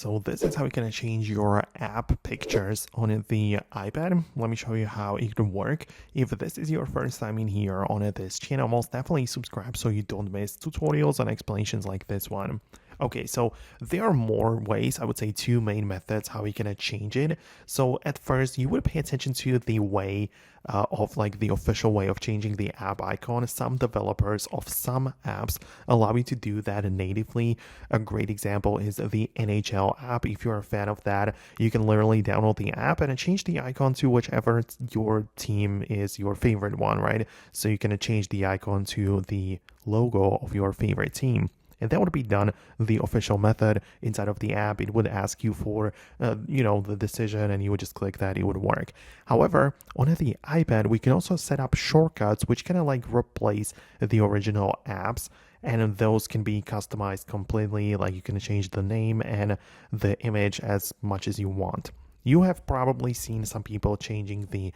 So this is how you can change your app pictures on the iPad. Let me show you how it can work. If this is your first time in here on this channel, most definitely subscribe so you don't miss tutorials and explanations like this one. Okay, so there are more ways, I would say two main methods how you can change it. So at first, you would pay attention to the way of like the official way of changing the app icon. Some developers of some apps allow you to do that natively. A great example is the NHL app. If you're a fan of that, you can literally download the app and change the icon to whichever your team is your favorite one, right? So you can change the icon to the logo of your favorite team. And that would be done the official method inside of the app. It would ask you for, the decision, and you would just click that. It would work. However, on the iPad, we can also set up shortcuts, which kind of like replace the original apps. And those can be customized completely. Like you can change the name and the image as much as you want. You have probably seen some people changing the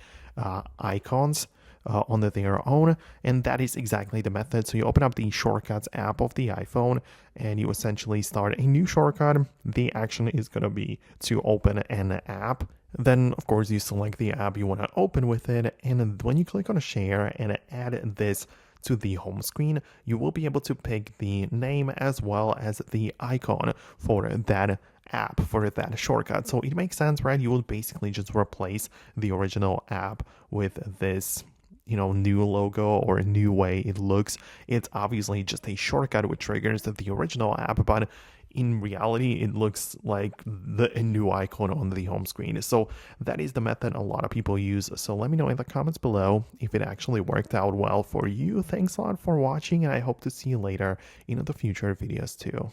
icons on their own, and that is exactly the method. So you open up the shortcuts app of the iPhone and you essentially start a new shortcut. The action is going to be to open an app. Then of course you select the app you want to open with it, and when you click on share and add this to the home screen, you will be able to pick the name as well as the icon for that app, for that shortcut. So it makes sense, right? You will basically just replace the original app with this new logo or a new way it looks. It's obviously just a shortcut which triggers the original app, but in reality it looks like a new icon on the home screen. So that is the method a lot of people use. So let me know in the comments below if it actually worked out well for you. Thanks a lot for watching, and I hope to see you later in the future videos too.